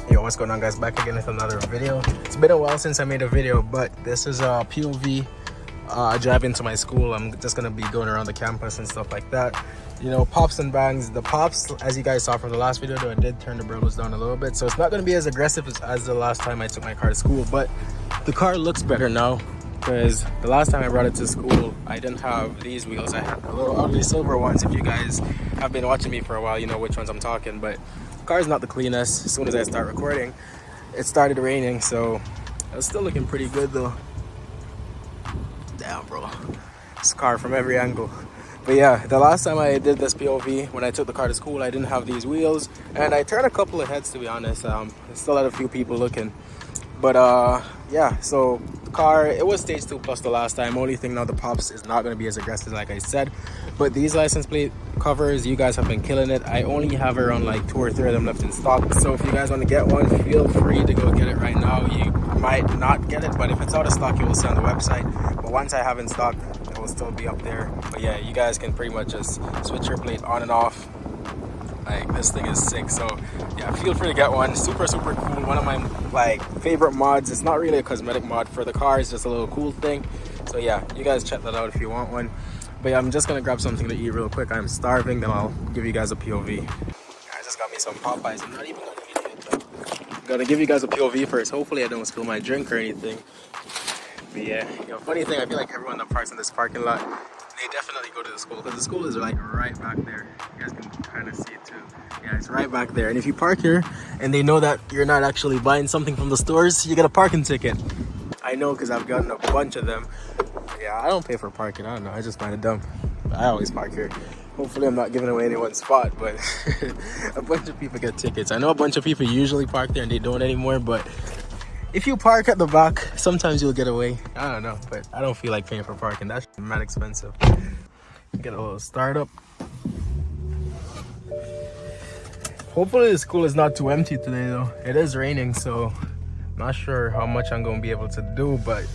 Yo, what's going on, guys? Back again with another video. It's been a while since I made a video, but this is a POV drive into my school. I'm just gonna be going around the campus and stuff like that. You know, Pops and Bangs, the Pops, as you guys saw from the last video, though I did turn the burgos down a little bit, so it's not gonna be as aggressive as the last time I took my car to school, but the car looks better now, because the last time I brought it to school, I didn't have these wheels. I had the little ugly silver ones. If you guys have been watching me for a while, you know which ones I'm talking, but the car is not the cleanest. As soon as I start recording, it started raining, so it's still looking pretty good though. Damn, bro, this car from every angle. But yeah, the last time I did this POV, when I took the car to school, I didn't have these wheels, and I turned a couple of heads, to be honest. I still had a few people looking, but yeah, so the car, it was stage 2 plus the last time. Only thing now, the Pops is not going to be as aggressive, like I said, but these license plate covers, you guys have been killing it. I only have around like 2 or 3 of them left in stock, so if you guys want to get one, feel free to go get it right now. You might not get it, but if it's out of stock, you will see on the website. But once I have in stock, it will still be up there. But yeah, you guys can pretty much just switch your plate on and off. Like, this thing is sick. So yeah, feel free to get one. Super cool. One of my like favorite mods. It's not really a cosmetic mod for the car, it's just a little cool thing. So yeah, you guys check that out if you want one. But yeah, I'm just gonna grab something to eat real quick. I'm starving, then I'll give you guys a POV. I just got me some Popeyes. I'm not even gonna eat it though. I'm gonna give you guys a POV first. Hopefully I don't spill my drink or anything. But yeah, you know, funny thing, I feel like everyone that parks in this parking lot, they definitely go to the school, because the school is like right back there. You guys can kind of see it too. Yeah, it's right back there. And if you park here and they know that you're not actually buying something from the stores, you get a parking ticket. I know, because I've gotten a bunch of them. Yeah, I don't pay for parking. I don't know, I just find it dumb. I always park here. Hopefully I'm not giving away anyone's spot, but a bunch of people get tickets. I know a bunch of people usually park there and they don't anymore, but if you park at the back, sometimes you'll get away. I don't know, but I don't feel like paying for parking. That's mad expensive. Get a little startup. Hopefully the school is not too empty today though. It is raining, so I'm not sure how much I'm gonna be able to do, but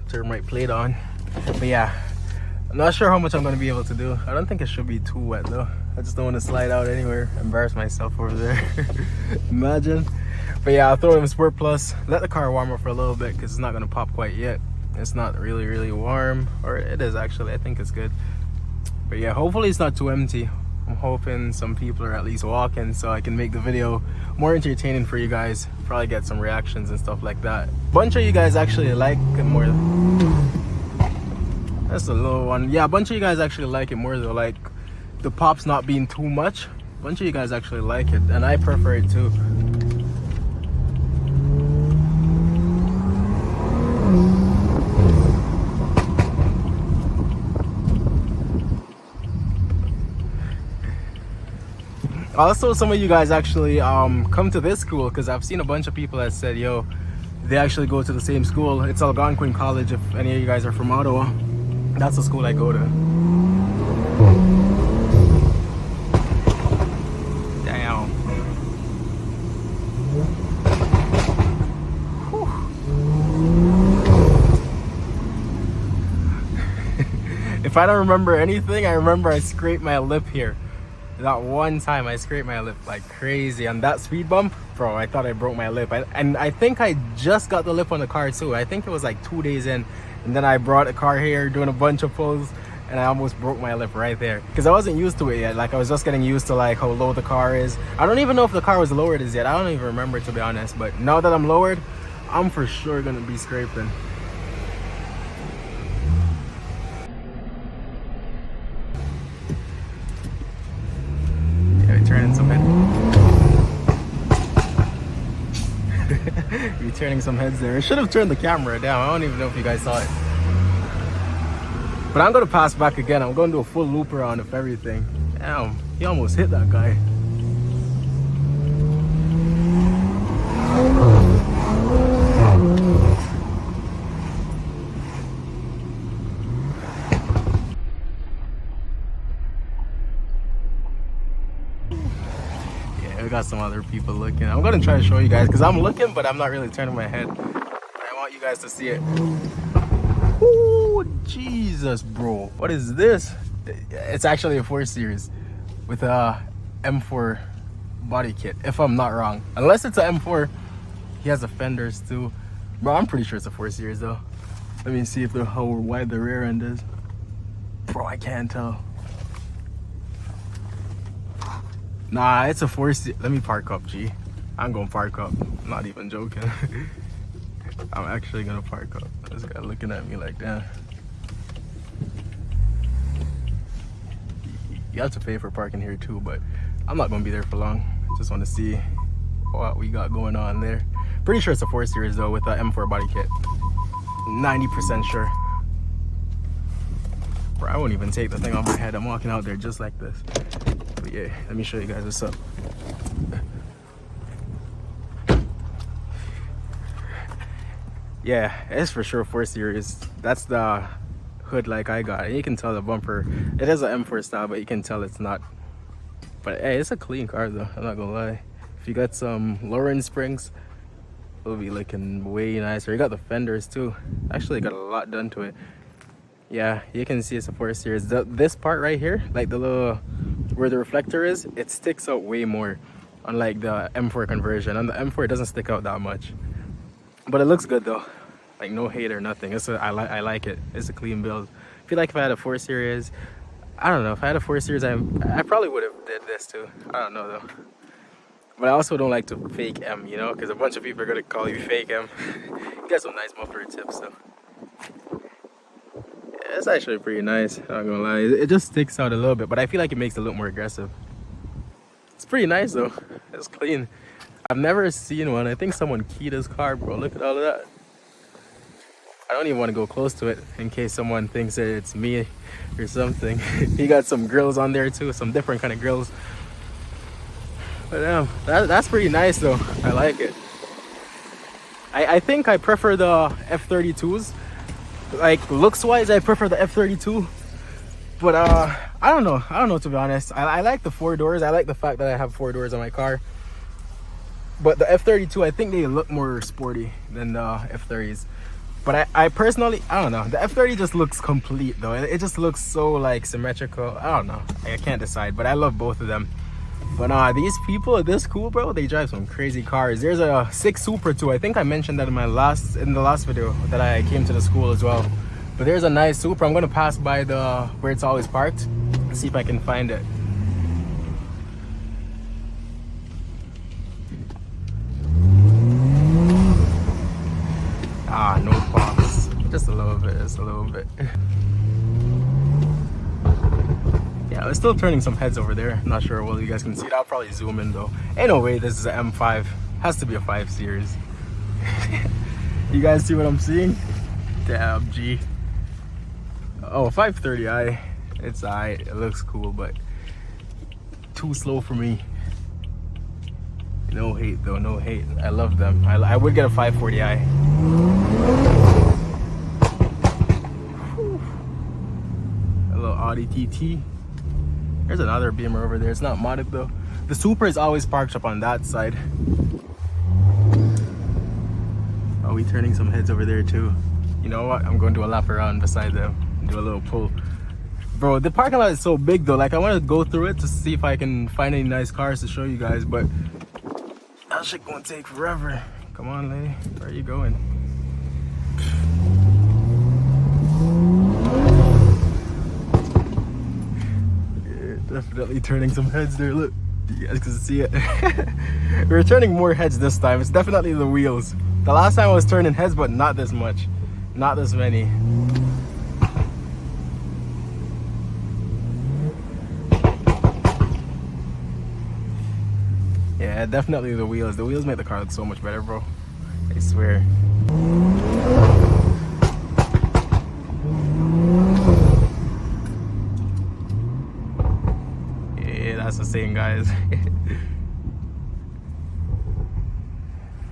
turn my plate on. But yeah, I'm not sure how much I'm gonna be able to do. I don't think it should be too wet though. I just don't want to slide out anywhere, embarrass myself over there. Imagine. But yeah, I'll throw it in Sport Plus, let the car warm up for a little bit, because it's not gonna pop quite yet. It's not really warm, or it is actually. I think it's good. But yeah, hopefully it's not too empty. I'm hoping some people are at least walking, so I can make the video more entertaining for you guys. Probably get some reactions and stuff like that. Bunch of you guys actually like it more. That's a little one. Yeah, a bunch of you guys actually like it more though, like the Pops not being too much. A bunch of you guys actually like it, and I prefer it too. Also, some of you guys actually come to this school, because I've seen a bunch of people that said, yo, they actually go to the same school. It's Algonquin College. If any of you guys are from Ottawa, that's the school I go to. Damn. If I don't remember anything, I remember I scraped my lip here. That one time I scraped my lip like crazy on that speed bump, bro. I thought I broke my lip. And I think I just got the lip on the car too. I think it was like 2 days in, and then I brought the car here doing a bunch of pulls, and I almost broke my lip right there, because I wasn't used to it yet. Like, I was just getting used to like how low the car is. I don't even know if the car was lowered as yet. I don't even remember, to be honest. But now that I'm lowered, I'm for sure gonna be scraping. Turning some heads. You're turning some heads there. I should have turned the camera down. I don't even know if you guys saw it. But I'm gonna pass back again. I'm gonna do a full loop around of everything. Damn, he almost hit that guy. We got some other people looking. I'm gonna try to show you guys, because I'm looking, but I'm not really turning my head. I want you guys to see it. Oh, Jesus, bro. What is this? It's actually a 4 Series with a M4 body kit, if I'm not wrong. Unless it's an M4. He has the fenders too. Bro, I'm pretty sure it's a 4 Series though. Let me see if how wide the rear end is. Bro, I can't tell. Nah, it's a 4 Series. Let me park up, G. I'm gonna park up. I'm not even joking. I'm actually gonna park up. This guy looking at me like that. You have to pay for parking here too, but I'm not gonna be there for long. Just want to see what we got going on there. Pretty sure it's a 4 Series though with the M4 body kit. 90% sure. Bro, I won't even take the thing off my head. I'm walking out there just like this. But yeah, let me show you guys what's up. Yeah, it's for sure 4 Series. That's the hood like I got. You can tell the bumper, it is an M4 style, but you can tell it's not. But hey, it's a clean car though, I'm not gonna lie. If you got some lowering springs, it'll be looking way nicer. You got the fenders too. Actually got a lot done to it. Yeah, you can see it's a 4 Series. This part right here, like the little, where the reflector is, it sticks out way more. Unlike the M4 conversion. On the M4 it doesn't stick out that much. But it looks good though. Like no hate or nothing. I like it. It's a clean build. I feel like if I had a 4 Series, I don't know. If I had a 4 Series, I probably would have did this too. I don't know though. But I also don't like to fake M, you know, because a bunch of people are gonna call you fake M. You got some nice muffler tips though. Yeah, it's actually pretty nice. I'm not gonna lie. It just sticks out a little bit, but I feel like it makes it look more aggressive. It's pretty nice though. It's clean. I've never seen one. I think someone keyed his car, bro. Look at all of that. I don't even want to go close to it in case someone thinks that it's me or something. He got some grills on there too, some different kind of grills. But that's pretty nice though. I like it. I think I prefer the F32s. Like looks wise, I prefer the F32. But I don't know to be honest. I like the 4 doors. I like the fact that I have 4 doors on my car. But the F32, I think they look more sporty than the F30s. But I personally, I don't know. The F30 just looks complete though. It just looks so like symmetrical. I don't know. I can't decide, but I love both of them. But these people are this cool, bro. They drive some crazy cars. There's a 6 Super too. I think I mentioned that in the last video that I came to the school as well. But there's a nice Super. I'm gonna pass by the where it's always parked and see if I can find it. No pops. Just a little bit, just a little bit. Yeah, we're still turning some heads over there. Not sure well you guys can see it. I'll probably zoom in though. Ain't no way this is an M5. Has to be a 5 Series. You guys see what I'm seeing? Damn, G. Oh, 530i. It's alright. It looks cool, but too slow for me. No hate though, no hate. I love them. I would get a 540i. A little Audi TT. There's another Beamer over there. It's not modded though. The Super is always parked up on that side. Oh, we turning some heads over there too. You know what? I'm going to do a lap around beside them. Do a little pull. Bro, the parking lot is so big though. Like I want to go through it to see if I can find any nice cars to show you guys, but that shit gonna take forever. Come on, lady. Where are you going? Yeah, definitely turning some heads there. Look, you guys can see it. We're turning more heads this time. It's definitely the wheels. The last time I was turning heads, but not this much. Not this many. Yeah, definitely the wheels. The wheels make the car look so much better, bro. I swear. Yeah, that's the same, guys.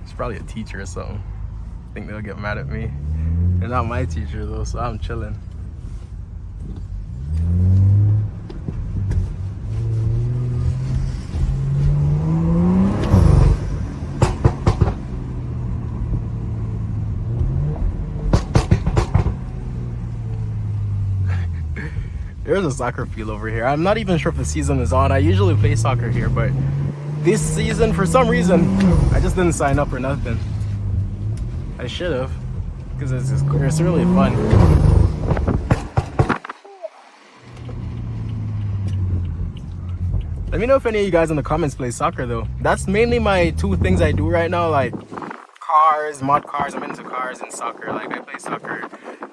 It's probably a teacher or something. I think they'll get mad at me. They're not my teacher though, so I'm chilling. There's a soccer field over here. I'm not even sure if the season is on. I usually play soccer here, but this season, for some reason, I just didn't sign up or nothing. I should have, because it's really fun. Let me know if any of you guys in the comments play soccer though. That's mainly my two things I do right now, like cars, mod cars. I'm into cars and soccer. Like I play soccer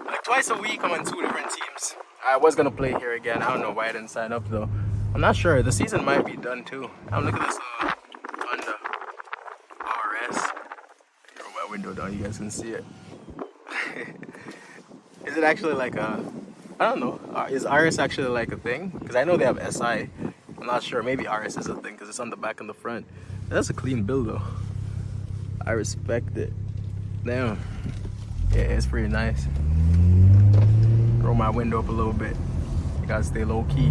like twice a week. I'm on 2 different teams. I was gonna play here again. I don't know why I didn't sign up though. I'm not sure. The season might be done too. Look at this Honda RS. Throw my window down, you guys can see it. Is it actually like a, I don't know, is RS actually like a thing? Because I know they have SI. I'm not sure, maybe RS is a thing because it's on the back and the front. That's a clean build though. I respect it. Damn. Yeah, it's pretty nice. Roll my window up a little bit. You gotta stay low key.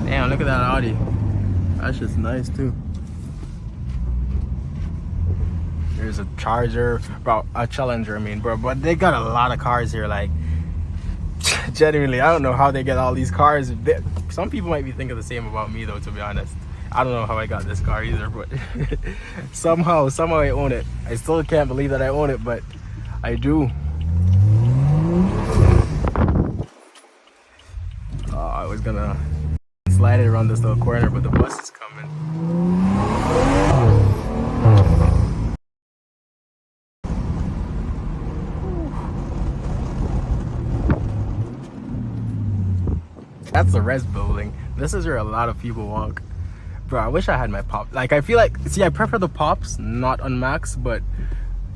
Damn, look at that Audi. That's just nice too. There's a Charger, bro, a Challenger, I mean, bro, but they got a lot of cars here, like, genuinely, I don't know how they get all these cars. Some people might be thinking the same about me though, to be honest. I don't know how I got this car either, but somehow I own it. I still can't believe that I own it, but I do. I was gonna slide it around this little corner, but the bus is coming. That's the res building. This is where a lot of people walk. Bro, I wish I had my pop. Like, I feel like, see, I prefer the pops, not on max, but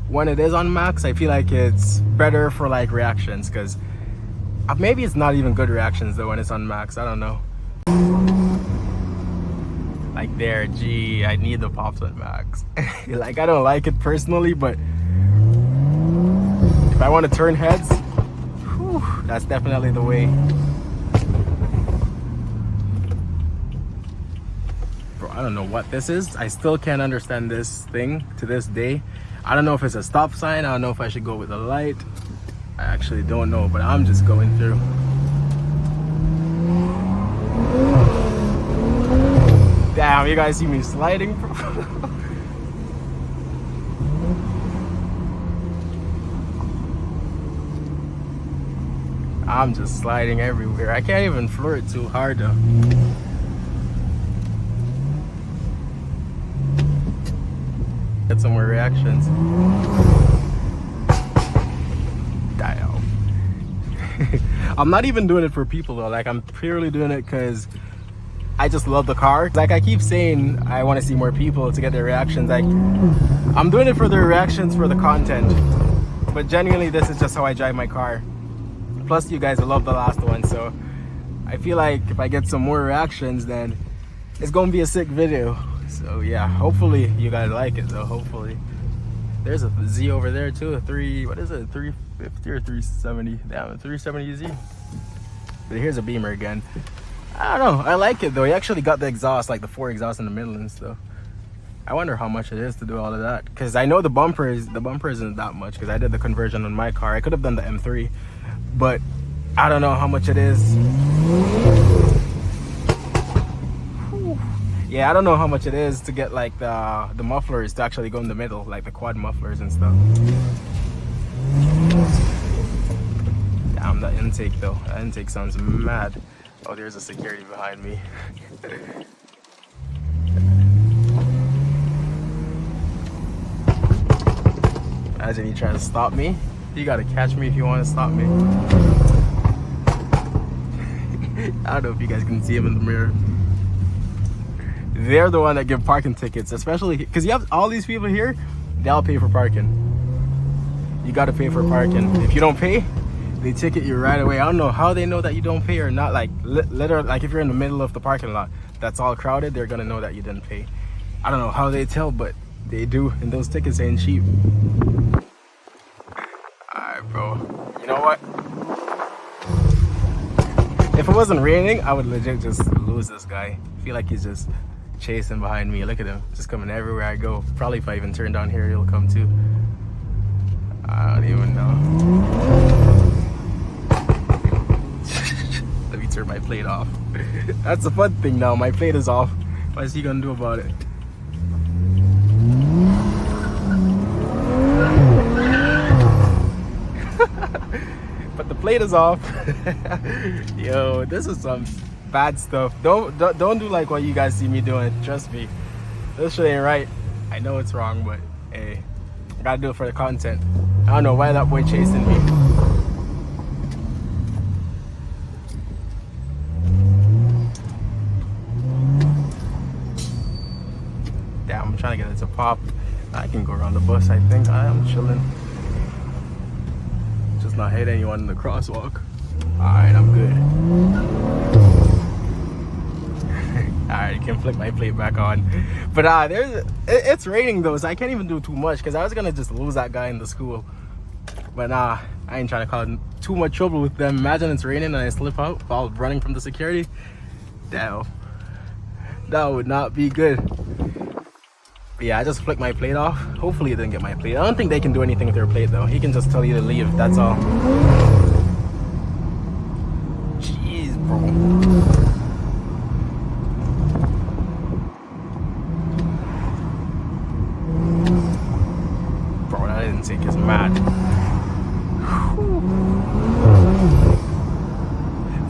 when it is on max, I feel like it's better for like reactions, because maybe it's not even good reactions though when it's on max. I don't know. Like there, gee, I need the pops on max. Like, I don't like it personally, but if I want to turn heads, whew, that's definitely the way. I don't know what this is. I still can't understand this thing to this day. I don't know if it's a stop sign. I don't know if I should go with a light. I actually don't know, but I'm just going through. Damn, you guys see me sliding? I'm just sliding everywhere. I can't even floor it too hard though. Get some more reactions. Damn. I'm not even doing it for people though. Like, I'm purely doing it because I just love the car. Like, I keep saying I want to see more people to get their reactions. Like, I'm doing it for their reactions, for the content. But genuinely, this is just how I drive my car. Plus, you guys love the last one, so I feel like if I get some more reactions, then it's gonna be a sick video. So yeah, hopefully you guys like it though, hopefully. There's a Z over there too, what is it, 350 or 370? Damn, 370Z. But here's a Beamer again. I don't know, I like it though. He actually got the exhaust, like the 4 exhaust in the middle and stuff. I wonder how much it is to do all of that, because I know the bumper isn't that much, because I did the conversion on my car. I could have done the M3, but I don't know how much it is. Yeah, I don't know how much it is to get like the mufflers to actually go in the middle, like the quad mufflers and stuff. Damn, that intake though. That intake sounds mad. Oh, there's a security behind me. Imagine he trying to stop me. You gotta catch me if you want to stop me. I don't know if you guys can see him in the mirror. They're the one that give parking tickets, especially because you have all these people here. They all pay for parking. You got to pay for parking. If you don't pay, they ticket you right away. I don't know how they know that you don't pay or not. Like literally, like if you're in the middle of the parking lot that's all crowded, they're gonna know that you didn't pay. I don't know how they tell, but they do, and those tickets ain't cheap. Alright, bro. You know what? If it wasn't raining, I would legit just lose this guy. I feel like he's just chasing behind me. Look at him, just coming everywhere I go. Probably if I even turn down here, he'll come too. I don't even know. Let me turn my plate off. That's the fun thing now. My plate is off. What is he gonna do about it? But the plate is off. Yo, this is some bad stuff. Don't do like what you guys see me doing. Trust me, this shit ain't right. I know it's wrong, but hey, I gotta do it for the content. I don't know why that boy chasing me. Damn, I'm trying to get it to pop. I can go around the bus, I think. I'm chilling. Just not hit anyone in the crosswalk. Alright, I'm good. Alright, you can flick my plate back on. But it's raining though, so I can't even do too much because I was gonna just lose that guy in the school. But nah, I ain't trying to cause too much trouble with them. Imagine it's raining and I slip out while running from the security. Damn. That would not be good. But yeah, I just flicked my plate off. Hopefully it didn't get my plate. I don't think they can do anything with their plate though. He can just tell you to leave, that's all. Jeez, bro. Bro, that didn't take his mad.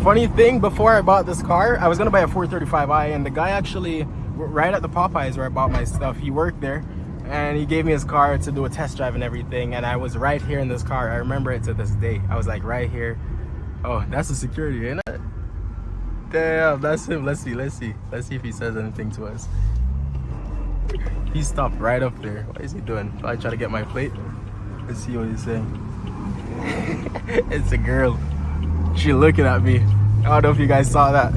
Funny thing, before I bought this car, I was gonna buy a 435i, and the guy actually, right at the Popeyes where I bought my stuff, he worked there, and he gave me his car to do a test drive and everything, and I was right here in this car. I remember it to this day. I was like right here. Oh, that's the security, ain't it? Damn, that's him. Let's see if he says anything to us. He stopped right up there. What is he doing? I try to get my plate. Let's see what he's saying. It's a girl. She looking at me. I don't know if you guys saw that.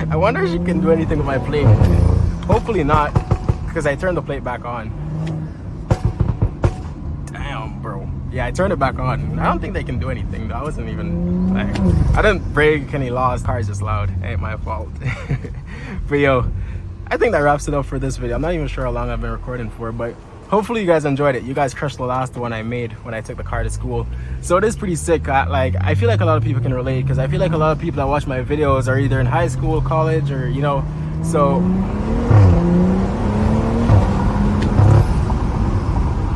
I wonder if she can do anything with my plate. Hopefully not, because I turned the plate back on. Damn, bro. Yeah, I turned it back on. I don't think they can do anything though. I wasn't even like, I didn't break any laws. Car's just loud. Ain't my fault. But yo, I think that wraps it up for this video. I'm not even sure how long I've been recording for, but hopefully you guys enjoyed it. You guys crushed the last one I made when I took the car to school. So it is pretty sick. I feel like a lot of people can relate, because I feel like a lot of people that watch my videos are either in high school, college, or you know, so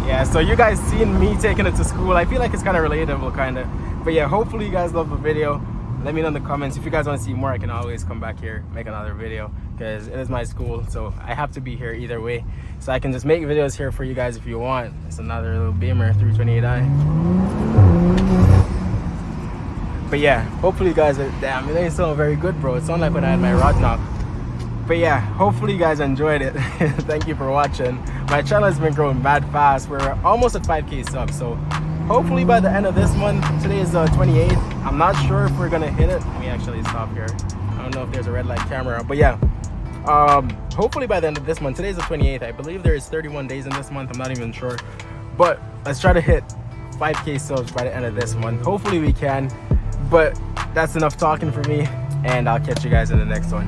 yeah, so you guys seeing me taking it to school, I feel like it's kind of relatable, kind of. But yeah, hopefully you guys love the video. Let me know in the comments. If you guys want to see more, I can always come back here, make another video, because it is my school, so I have to be here either way. So I can just make videos here for you guys if you want. It's another little Beamer 328i. But yeah, hopefully you guys are, damn, it ain't sound very good, bro. It sounded like when I had my rod knock. But yeah, hopefully you guys enjoyed it. Thank you for watching. My channel has been growing mad fast. We're almost at 5K subs, so hopefully by the end of this month, today is 28th. I'm not sure if we're gonna hit it. Let me actually stop here. I don't know if there's a red light camera, but yeah. Hopefully by the end of this month, today's the 28th. I believe there is 31 days in this month. I'm not even sure. But let's try to hit 5K subs by the end of this month. Hopefully we can. But that's enough talking for me, and I'll catch you guys in the next one.